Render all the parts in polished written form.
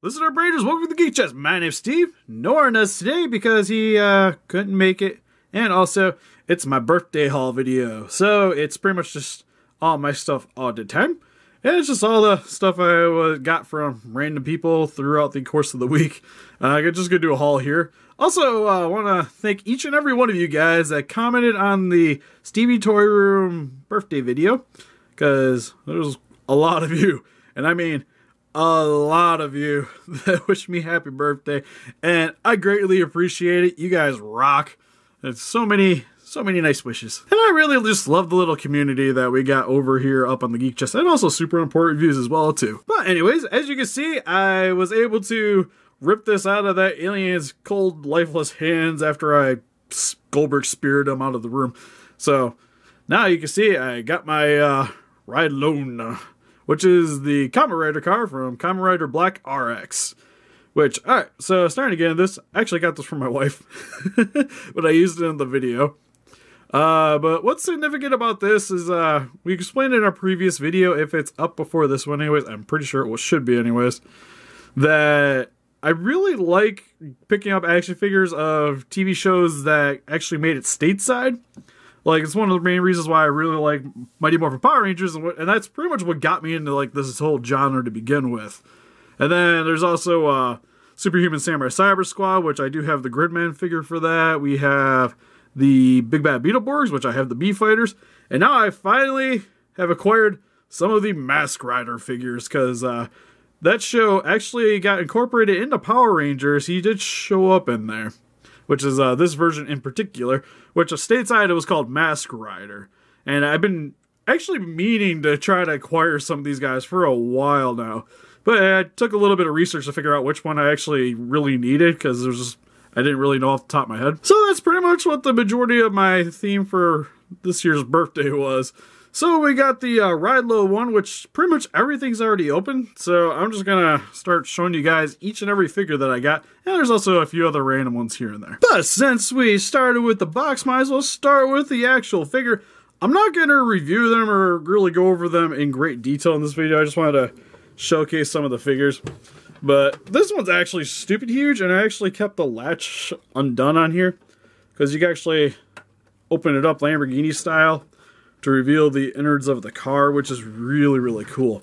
Listener Braiders, welcome to the Geek Chest. My name's Steve. No Arnez today because he couldn't make it. And also, it's my birthday haul video. So it's pretty much just all my stuff all the time. And it's just all the stuff I got from random people throughout the course of the week. I'm just going to do a haul here. Also, I want to thank each and every one of you guys that commented on the Stevie Toy Room birthday video. Because there's a lot of you. And I mean a lot of you that wish me happy birthday, and I greatly appreciate it. You guys rock. It's so many nice wishes, and I really just love the little community that we got over here up on the Geek Chest, and also super important reviews as well too. But anyways, as you can see, I was able to rip this out of that alien's cold, lifeless hands after I Goldberg speared him out of the room. So now you can see I got my Ride Alone, which is the Kamen Rider car from Kamen Rider Black RX. Which, alright, so starting again, I actually got this from my wife, but I used it in the video. But what's significant about this is, we explained in our previous video, if it's up before this one anyways, I'm pretty sure it should be anyways, that I really like picking up action figures of TV shows that actually made it stateside. Like, it's one of the main reasons why I really like Mighty Morphin Power Rangers, and that's pretty much what got me into, like, this whole genre to begin with. And then there's also Superhuman Samurai Cyber Squad, which I do have the Gridman figure for that. We have the Big Bad Beetleborgs, which I have the B-Fighters. And now I finally have acquired some of the Mask Rider figures, because that show actually got incorporated into Power Rangers. He did show up in there, which is this version in particular, which stateside it was called Mask Rider. And I've been actually meaning to try to acquire some of these guys for a while now. But I took a little bit of research to figure out which one I actually really needed, because I didn't really know off the top of my head. So that's pretty much what the majority of my theme for this year's birthday was. So we got the Ride Low one, which pretty much everything's already open. So I'm just going to start showing you guys each and every figure that I got. And there's also a few other random ones here and there. But since we started with the box, might as well start with the actual figure. I'm not going to review them or really go over them in great detail in this video. I just wanted to showcase some of the figures. But this one's actually stupid huge, and I actually kept the latch undone on here, because you can actually open it up Lamborghini style to reveal the innards of the car, which is really, really cool.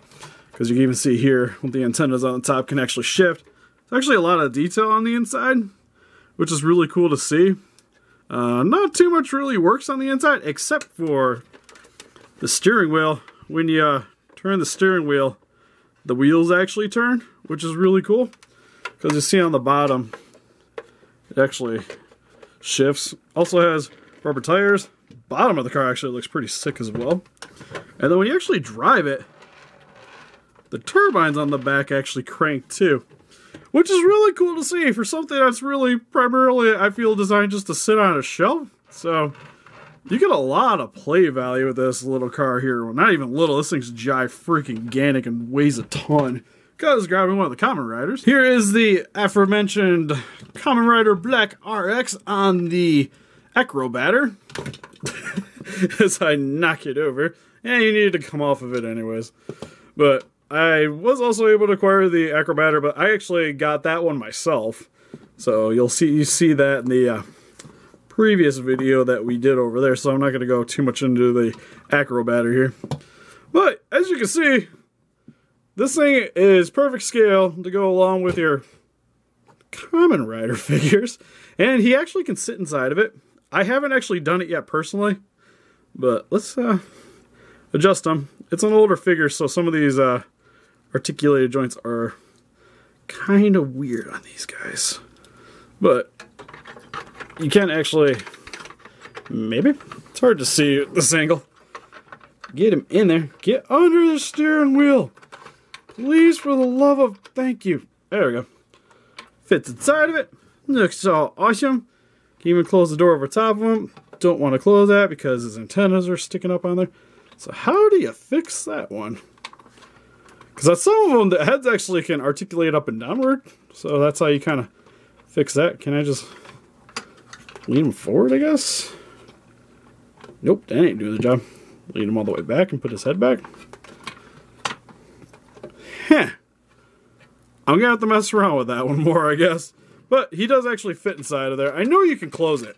Because you can even see here, with the antennas on the top can actually shift. There's actually a lot of detail on the inside, which is really cool to see. Not too much really works on the inside, except for the steering wheel. When you turn the steering wheel, the wheels actually turn, which is really cool. Because you see on the bottom, it actually shifts. Also has rubber tires. Bottom of the car actually looks pretty sick as well. And then when you actually drive it, the turbines on the back actually crank too, which is really cool to see for something that's really primarily, I feel, designed just to sit on a shelf. So you get a lot of play value with this little car here. Well, not even little, this thing's freaking and weighs a ton. Because grabbing one of the Kamen Riders. Here is the aforementioned Kamen Rider Black RX on the Acrobatter. As I knock it over. And you need to come off of it anyways. But I was also able to acquire the Acrobatter, but I actually got that one myself. So you see that in the previous video that we did over there. So I'm not going to go too much into the Acrobatter here. But as you can see, this thing is perfect scale to go along with your Kamen Rider figures. And he actually can sit inside of it. I haven't actually done it yet personally, but let's adjust them. It's an older figure, so some of these articulated joints are kind of weird on these guys. But you can actually, maybe, it's hard to see this angle. Get him in there. Get under the steering wheel. Please, for the love of, thank you. There we go. Fits inside of it. Looks all awesome. Can even close the door over top of him. Don't want to close that because his antennas are sticking up on there. So how do you fix that one? Because on some of them, the heads actually can articulate up and downward. So that's how you kind of fix that. Can I just lean him forward, I guess? Nope, that ain't doing the job. Lean him all the way back and put his head back. Huh. I'm gonna have to mess around with that one more, I guess. But he does actually fit inside of there. I know you can close it.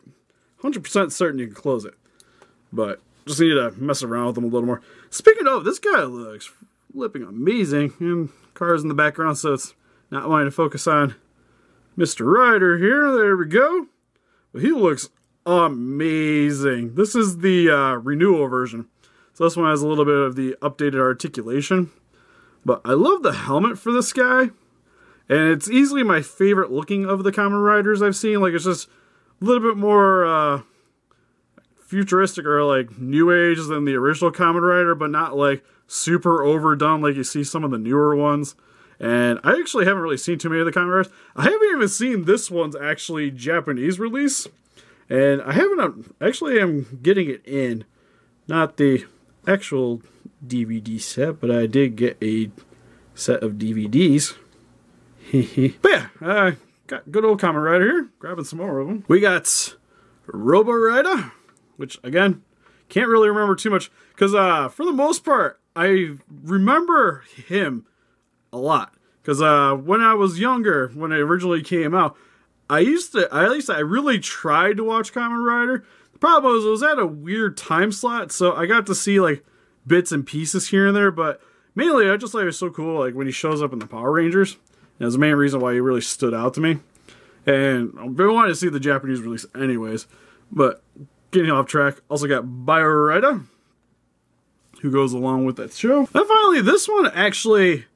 100% certain you can close it. But just need to mess around with him a little more. Speaking of, this guy looks flipping amazing. And cars in the background, so it's not wanting to focus on Mr. Rider here. There we go. But he looks amazing. This is the renewal version. So this one has a little bit of the updated articulation. But I love the helmet for this guy. And it's easily my favorite looking of the Kamen Riders I've seen. Like, it's just a little bit more futuristic or like new age than the original Kamen Rider, but not like super overdone like you see some of the newer ones. And I actually haven't really seen too many of the Kamen Riders. I haven't even seen this one's actually Japanese release. And I haven't, actually am getting it in. Not the actual DVD set, but I did get a set of DVDs. But yeah, got good old Kamen Rider here. Grabbing some more of them. We got Robo Rider, which again, can't really remember too much. Because for the most part, I remember him a lot. Because when I was younger, when it originally came out, I really tried to watch Kamen Rider. The problem was it was at a weird time slot, so I got to see like bits and pieces here and there, but mainly I just thought it was so cool like when he shows up in the Power Rangers. That's the main reason why he really stood out to me. And I wanted to see the Japanese release anyways. But getting off track, also got Bio Rider, who goes along with that show. And finally, this one actually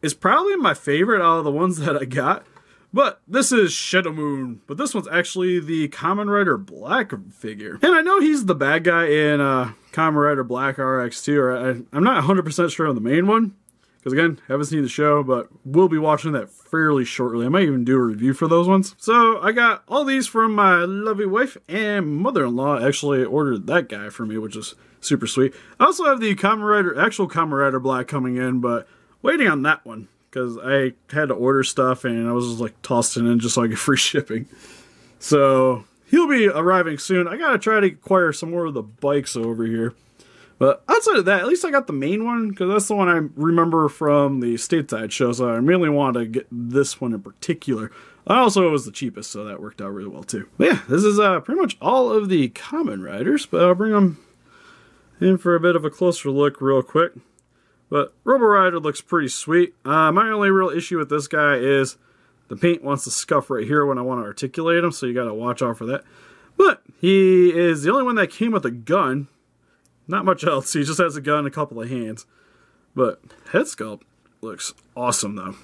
is probably my favorite out of the ones that I got. But this is Shadow Moon. But this one's actually the Kamen Rider Black figure. And I know he's the bad guy in Kamen Rider Black RX2. Or I'm not 100% sure on the main one. Because again, haven't seen the show, but we'll be watching that fairly shortly. I might even do a review for those ones. So I got all these from my lovely wife and mother-in-law. Actually ordered that guy for me, which is super sweet. I also have the actual Kamen Rider Black coming in, but waiting on that one. Because I had to order stuff and I was just like tossed it in just so I get free shipping. So he'll be arriving soon. I gotta try to acquire some more of the bikes over here. But outside of that, at least I got the main one, because that's the one I remember from the stateside show, so I really wanted to get this one in particular. Also, it was the cheapest, so that worked out really well too. But yeah, this is pretty much all of the Kamen Riders, but I'll bring them in for a bit of a closer look real quick. But Robo Rider looks pretty sweet. My only real issue with this guy is the paint wants to scuff right here when I want to articulate him, so you got to watch out for that. But he is the only one that came with a gun. Not much else. He just has a gun and a couple of hands. But head sculpt looks awesome, though.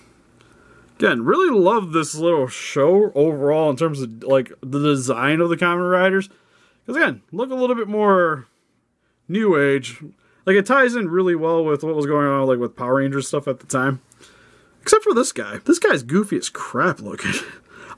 Again, really love this little show overall in terms of like the design of the Kamen Riders. Because again, look a little bit more new age. Like it ties in really well with what was going on like with Power Rangers stuff at the time. Except for this guy. This guy's goofy as crap looking.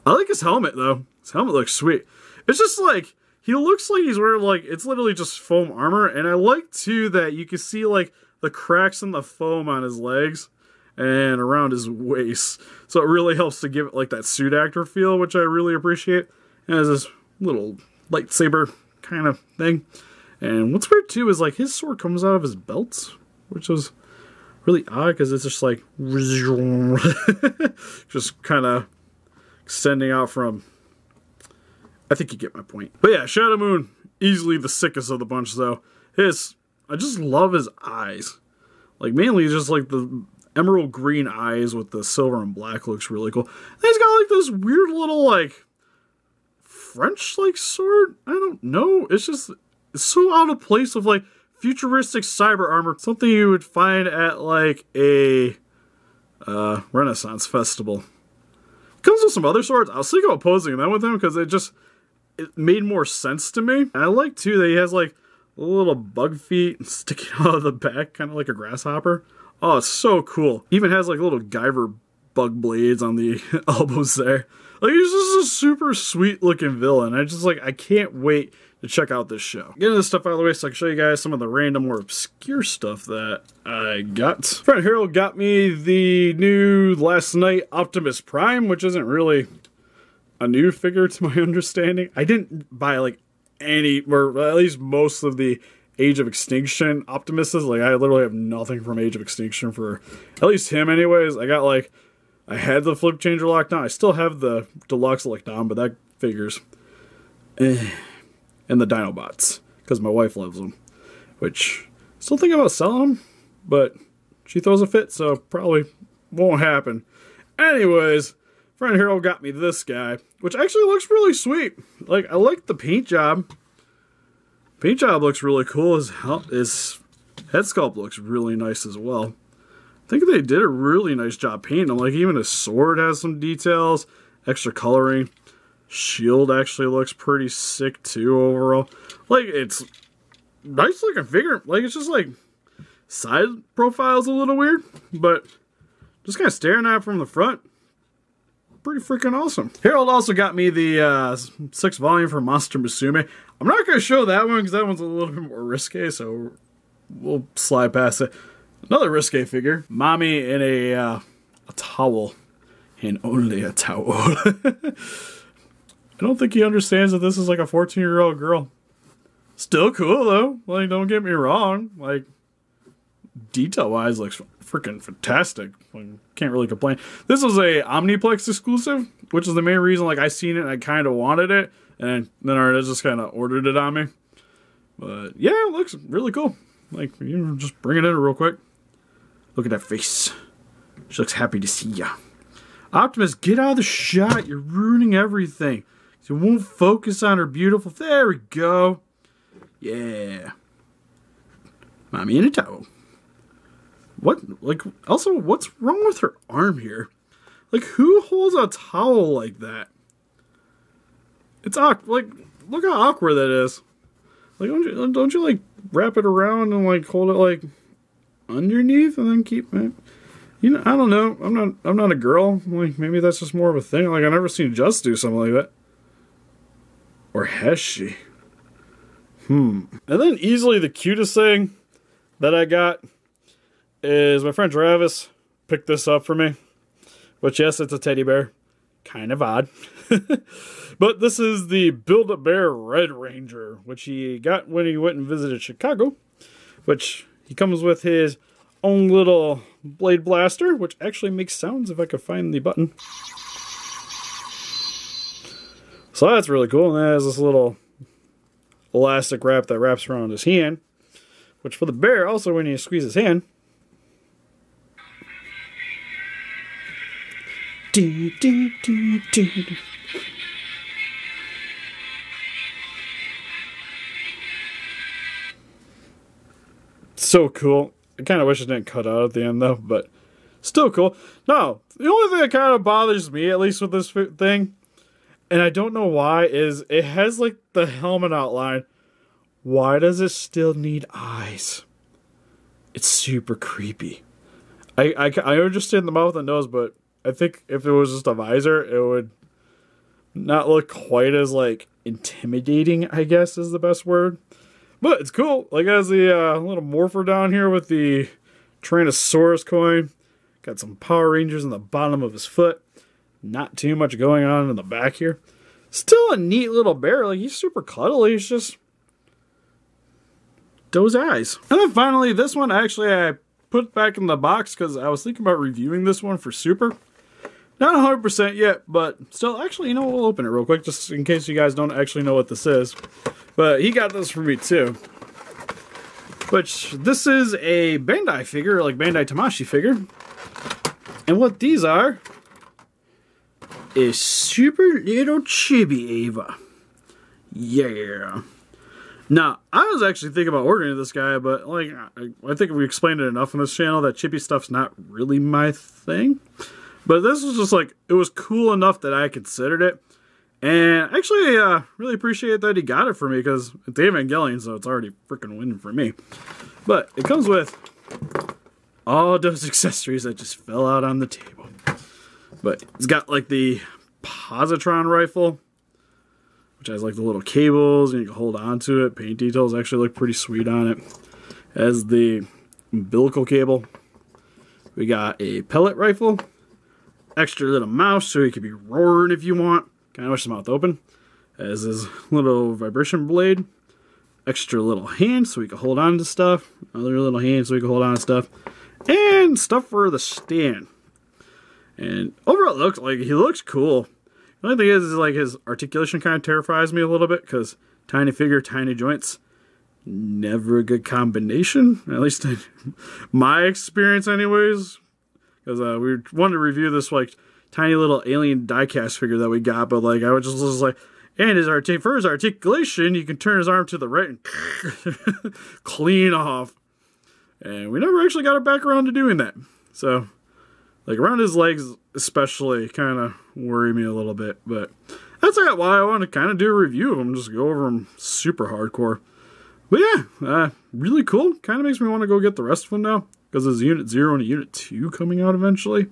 I like his helmet, though. His helmet looks sweet. It's just like, he looks like he's wearing, like, it's literally just foam armor. And I like, too, that you can see, like, the cracks in the foam on his legs and around his waist. So it really helps to give it, like, that suit actor feel, which I really appreciate. And it has this little lightsaber kind of thing. And what's weird, too, is, like, his sword comes out of his belts, which is really odd because it's just, like, just kind of extending out from... I think you get my point. But yeah, Shadow Moon, easily the sickest of the bunch, though. I just love his eyes. Like, mainly just, like, the emerald green eyes with the silver and black looks really cool. And he's got, like, this weird little, like, French-like sword? I don't know. It's just, it's so out of place of, like, futuristic cyber armor. Something you would find at, like, a Renaissance festival. Comes with some other swords. I was thinking about posing that with him because it made more sense to me. And I like, too, that he has, like, little bug feet sticking out of the back, kind of like a grasshopper. Oh, it's so cool. Even has, like, little Guyver bug blades on the elbows there. Like, he's just a super sweet-looking villain. I can't wait to check out this show. Getting this stuff out of the way so I can show you guys some of the random, more obscure stuff that I got. Friend Harold got me the new Last Night Optimus Prime, which isn't really a new figure to my understanding. I didn't buy like any, or at least most of the Age of Extinction Optimuses. Like I literally have nothing from Age of Extinction for at least him anyways. I got like I had the flip changer locked down. I still have the deluxe locked down, but that figures. And the Dinobots, because my wife loves them. Which, still thinking about selling them, but she throws a fit, so probably won't happen. Anyways, friend Hero got me this guy, which actually looks really sweet. Like, I like the paint job. Paint job looks really cool. His head sculpt looks really nice as well. I think they did a really nice job painting him. Like, even his sword has some details, extra coloring. Shield actually looks pretty sick too overall. Like, it's nice looking figure. Like, it's just like side profile's a little weird, but just kind of staring at it from the front, pretty freaking awesome. Harold also got me the 6th volume for Monster Musume. I'm not going to show that one because that one's a little bit more risque, so we'll slide past it. Another risque figure, Mommy in a towel, and only a towel. I don't think he understands that this is like a 14-year-old girl. Still cool though. Like, don't get me wrong. Like, detail-wise, looks freaking fantastic. Like, can't really complain. This was a Omniplex exclusive, which is the main reason. Like, I seen it and I kind of wanted it, and then Arnett just kind of ordered it on me. But yeah, it looks really cool. Like, you know, just bring it in real quick. Look at that face. She looks happy to see ya. Optimus, get out of the shot. You're ruining everything. It won't focus on her beautiful... There we go. Yeah. Mommy in a towel. What? Like, also, what's wrong with her arm here? Like, who holds a towel like that? It's awkward. Like, look how awkward that is. Like, don't you like wrap it around and like hold it like underneath and then keep it? You know, I don't know. I'm not a girl. Like, maybe that's just more of a thing. Like, I've never seen Just do something like that. Or has she? And then easily the cutest thing that I got is my friend Travis picked this up for me. Which, yes, it's a teddy bear. Kind of odd. But this is the Build-A-Bear Red Ranger, which he got when he went and visited Chicago. Which, he comes with his own little blade blaster, which actually makes sounds if I could find the button. So that's really cool. And that has this little elastic wrap that wraps around his hand. Which for the bear, also when you squeeze his hand. So cool. I kind of wish it didn't cut out at the end though, but still cool. No, the only thing that kind of bothers me, at least with this thing, and I don't know why, is it has like the helmet outline. Why does it still need eyes? It's super creepy. I understand the mouth and nose, but I think if it was just a visor, it would not look quite as like intimidating, I guess is the best word. But it's cool. Like, it has the little morpher down here with the Tyrannosaurus coin. Got some Power Rangers on the bottom of his foot. Not too much going on in the back here. Still a neat little bear. Like, he's super cuddly. He's just those eyes. And then finally, this one actually I put back in the box because I was thinking about reviewing this one for Super. Not 100% yet, but still, actually, you know, we'll open it real quick just in case you guys don't actually know what this is. But he got this for me too. Which, this is a Bandai figure, like Bandai Tamashii figure. And what these are is super little chibi Eva. Yeah. Now, I was actually thinking about ordering this guy, but like I think we explained it enough on this channel that chibi stuff's not really my thing. But this was just like, it was cool enough that I considered it. And actually, really appreciate that he got it for me because it's Evangelion, so it's already freaking winning for me. But it comes with all those accessories that just fell out on the table. But it's got like the positron rifle, which has like the little cables and you can hold on to it. Paint details actually look pretty sweet on it. It has the umbilical cable. We got a pellet rifle. Extra little mouse so you can be roaring if you want. Kind of wish the mouth open. It has this little vibration blade. Extra little hand so we can hold on to stuff. Another little hand so we can hold on to stuff. And stuff for the stand. And overall, he looks cool. The only thing is like his articulation kind of terrifies me a little bit because tiny figure, tiny joints, never a good combination. At least in my experience, anyways. Because we wanted to review this like tiny little alien diecast figure that we got, but like I was just like, and for his articulation, you can turn his arm to the right and clean off. And we never actually got it back around to doing that. So, like around his legs especially kind of worry me a little bit. But that's why I want to kind of do a review of him, just go over him super hardcore. But yeah, really cool. Kind of makes me want to go get the rest of them now. Because there's Unit 0 and Unit 2 coming out eventually.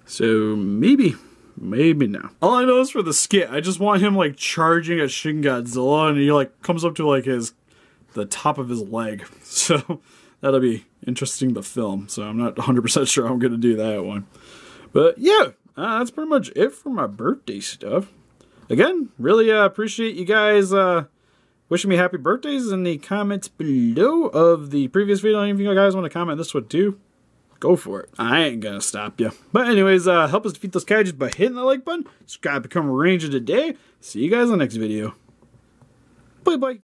So maybe now. All I know is for the skit, I just want him like charging at Shin Godzilla and he like comes up to like the top of his leg. So that'll be interesting to film. So I'm not 100% sure I'm going to do that one. But yeah, that's pretty much it for my birthday stuff. Again, really appreciate you guys wishing me happy birthdays in the comments below of the previous video. If you guys want to comment this one too, go for it. I ain't gonna stop you. But anyways, help us defeat those kaijus by hitting the like button. Subscribe, become a ranger today. See you guys in the next video. Bye bye.